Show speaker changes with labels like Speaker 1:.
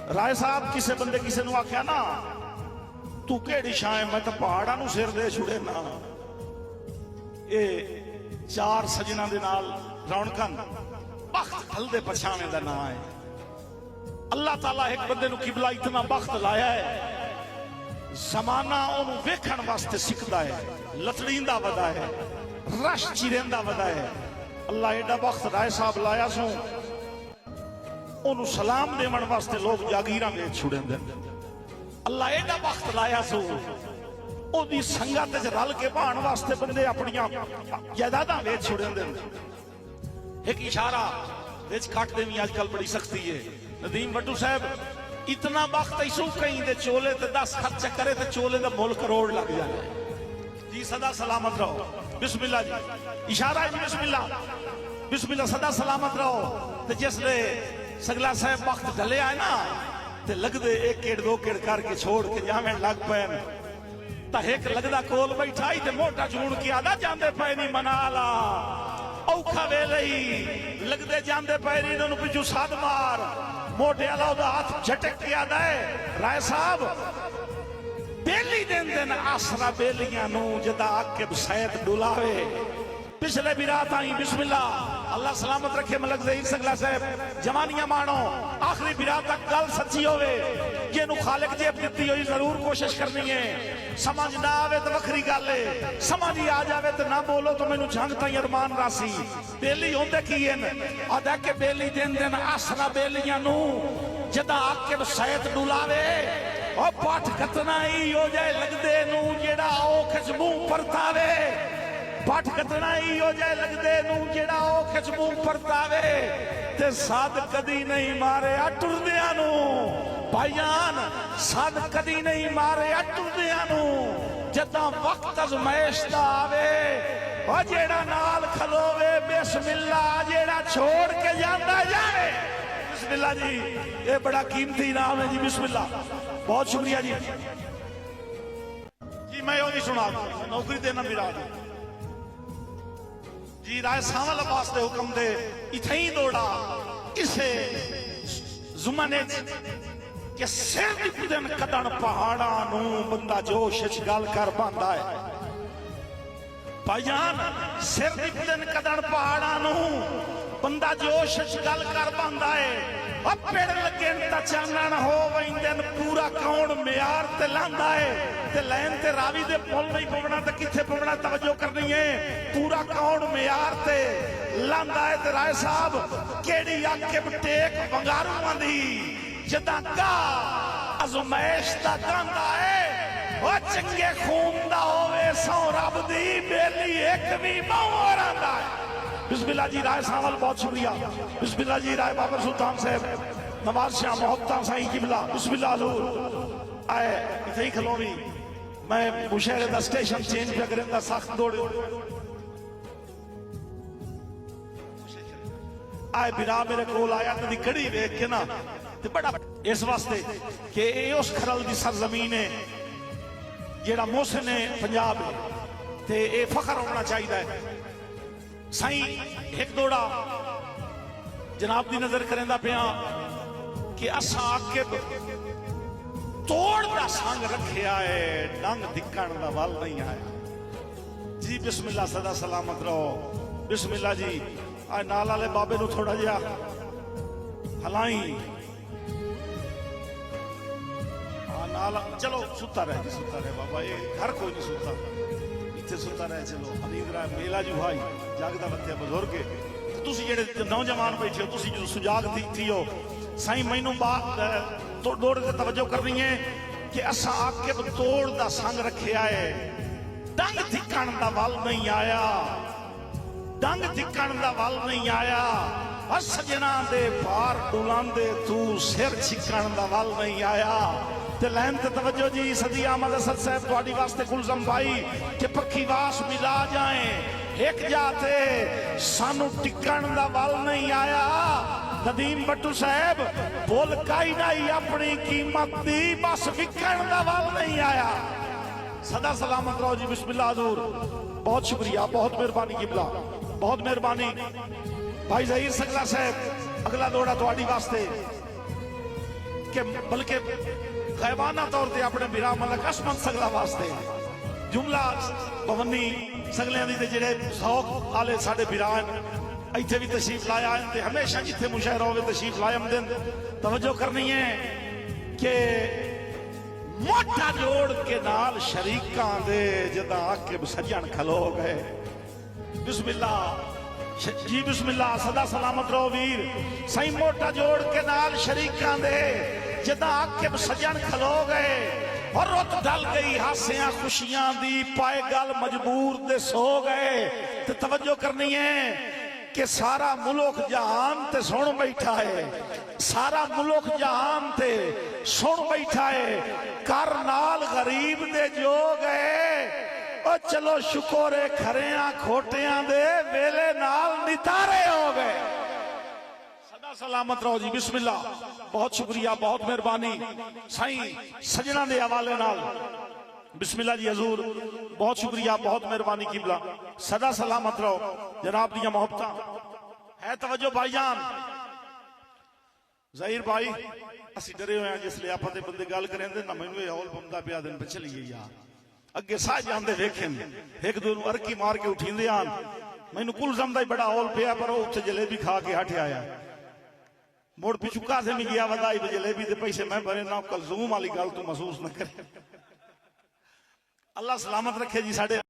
Speaker 1: राय साहब किसी बंदे किसी नूं आख्या ना तू केड़ी शां है, मैं तो पहाड़ां नूं सिर दे छुड़े ना। ये चार सजना दे नाल रौनकां बख्त हलदे पछावे दा नाम है। अल्लाह ताला एक बंदे नूं किबला इतना बख्त लाया है, जमाना ओनू वेखण वास्ते सिखदा है, लतड़ींदा वदा है, रश चिरेंदा वदा है। अल्लाह एडा बख्त राय साहब लाया सू, ओनू सलाम देवन वास्ते लोग जागीरां वेच छुड़ेंदे। अल्लाह एडा बख्त लाया सू, ओदी संगत च रल के भाण वास्ते बंदे अपनियां जायदादां वेच छुड़ेंदे। एक इशारा विच कट देनी आजकल बड़ी सख्ती है। नदीम बट्टू साहब इतना वक्त इसू कहीं दे चोले ते 10 खर्च करे ते चोले दा मुल करोड़ लग जाए जी। सदा सलामत रहो, बिस्मिल्लाह जी, इशारा है जी, बिस्मिल्लाह बिस्मिल्लाह, सदा सलामत रहो। ते जिसले सगला साहब वक्त ढले आए ना ते लगदे एक केड़ दो केड़ करके छोड़ के जावें लग पैन ता एक लगदा कोल बैठा ही ते मोटा जून के आदा जांदे पे नहीं मनाला औखा वेले ही लगदे जांदे पे नहीं इन्होंने पिछू साध मार मोटे वाला उदा हाथ झटक के आदा है। राय साहब बेली देन दिन आसरा बेलियां नू जदा आके सैत डुलावे। पिछले भी रात आई बिस्मिल्लाह, अल्लाह सलामत रखे मलक ज़हीर सगला साहब जवानियां मानो आखिरी बिरात तक गल सच्ची होवे। ये नु खालिक जेब दिती हुई जरूर कोशिश करनी है। समझ ना आवे तो वखरी गल है, समझ ही आ जावे तो ना बोलो तो मैनू जंग ताई अरमान रासी। बेली होंदे की आदा के बेली दिन दिन आसरा बेलियां नू जदा आके सैत डुलावे और पाठ कतना ही हो जाए लगदे नू जेड़ा औख च मुंह परतावे। पट कतना ही हो जाए लगदे नू जेड़ा औख च मुंह परतावे ते सद कदी नहीं मारे टुरदियां नू। भाईजान सद कदी नहीं मारे टुरदियां नू जदा वक्त अज़मैश दा आवे ओ जेड़ा नाल खलोवे बिस्मिल्लाह, जेड़ा छोड़ के जांदा जावे बिस्मिल्लाह जी। ये बड़ा कीमती नाम है जी, बिस्मिल्लाह। बहुत शुक्रिया जी। जी मैं वो नहीं सुना नौकरी देना मेरा जी। राय सावल अब्बास दे हुक्म दे इथे ही दौड़ा किसे जुमाने के सिर दी दिन कदन पहाड़ा नू बंदा जोश च गल कर पांदा है। भाईजान सिर दी दिन कदन पहाड़ा नू बंदा जोश च गल कर पांदा है। अब पेड़ लगे ता चानन हो वैंदन पूरा कौन म्यार ते लांदा है ते लैन ते रावी दे पुल नहीं पवना ते किथे पवना तवज्जो करनी है। पूरा कौन म्यार ते लांदा है ते राय साहब केड़ी आके टेक वंगारूआं दी जदा गा अज़मैश दा गांदा है। ओ चंगे खून दा होवे सौ रब दी बेली एक भी मोर आंदा है। बिस्मिल्लाह जी। राय सावल बहुत शुक्रिया। बिस्मिल्लाह जी। राय बाबर सुल्तान साहब नवाज शाह मोहब्बता साईं किबला बिस्मिल्लाह हजूर आए इथे ही खलोवी। मैं मुशहरे दा स्टेशन चेंज पे करें दा सख्त दौड़ आए बिरा मेरे कोल आया कदी कड़ी वेख के ना ते बड़ा इस वास्ते कि उस खरल दी सरजमीन है जेड़ा मोहसिन है पंजाब ते ये फखर होना चाहिए है। साई एक दौड़ा जनाब की नजर करेंदा पिया कि असा आके तोड़ दा संग रखिया है, डंग दिक्कण दा वल नहीं आया जी। बिस्मिल्लाह, सदा सलामत रहो। बिस्मिल्लाह जी। आ नाल वाले बाबे नू थोड़ा जिहा हलाई नाल चलो सुता रहे जी, सुता रहे बाबा, ये घर कोई नहीं सुता इतने सुता रहे। चलो अमीर मेला जू हाई जागदा बत्तिया बुजुर्ग तुसी जेड़े नौजवान बैठे हो तुसी जो सुजाग थी हो साईं मैनू बात दौड़ के तवज्जो करनी है कि असा आके तोड़ दा संग रखिया है, डंग धिक्कण दा वल नहीं आया, डंग धिक्कण दा वल नहीं आया। सजना दे भार डुलांदे तू सिर छिकण दा वल नहीं आया। ते लैन ते तवज्जो जी। सदी अहमद असद साहब तुहाडी वास्ते कुलजम भाई कि पक्की वास मिला जाए एक जाते सानू टिकण दा वल नहीं आया। नदीम बट्टू साहब बोल काई नहीं अपनी कीमत दी बस विकण दा वल नहीं आया। सदा सलामत रहो जी। बिस्मिल्लाह हजूर। बहुत शुक्रिया, बहुत मेहरबानी किबला, बहुत मेहरबानी। भाई ज़हीर सगला साहब अगला दौड़ा तुहाडी वास्ते कि बल्कि गैबाना तौर पर अपने बिरा मतलब कसमत सगला वास्ते जुमला भवनी सगलियां दी ते जेड़े शौक आले साडे बिरान इत्थे भी तशरीफ लाया ते हमेशा जिथे मुशायरा होवे तशरीफ लाया दिन तवज्जो करनी है कि मोटा जोड़ के नाल शरीकां दे जदा आके सजन खलो गए बिस्मिल्लाह जी बिस्मिल्लाह सदा सलामत रहो वीर सही मोटा जोड़ के नाल शरीकां दे जदा आके सजन खलो गए और रुत ढल गई हासियां खुशियां दी पाए गल मजबूर दे सो गए ते तवज्जो करनी है कि सारा मुल्क जहान ते सुन बैठा है सारा मुल्क जहान ते सुन बैठा है कर नाल गरीब दे जो गए ओ चलो शुक्र है खरियां खोटियां दे वेले नाल नितारे हो गए सदा सलामत रहो जी बिस्मिल्लाह बहुत शुक्रिया बहुत मेहरबानी साईं सजना दे हवाले नाल बिस्मिल्लाह जी हजूर बहुत शुक्रिया बहुत मेहरबानी किबला सदा सलामत रहो जनाब दिया मोहब्बत है तवज्जो भाईजान ज़हीर भाई असी डरे हुए हैं जिसले आप बंदे गल करें ना मैनू ये हौल पौंदा पिया दिन पे चलिए यार अगे साह जाते वेखे एक दो अरकी मार के उठींदे आन मैनू कुलजम दा ही बड़ा हौल पिया पर वो उत्थे जलेबी खा के हट आया मुड़ पिछुका से मैं गया वधाई जलेबी दे पैसे मैं भरे ना कलजूम वाली गल तू महसूस न करे अल्लाह सलामत रखे जी साडे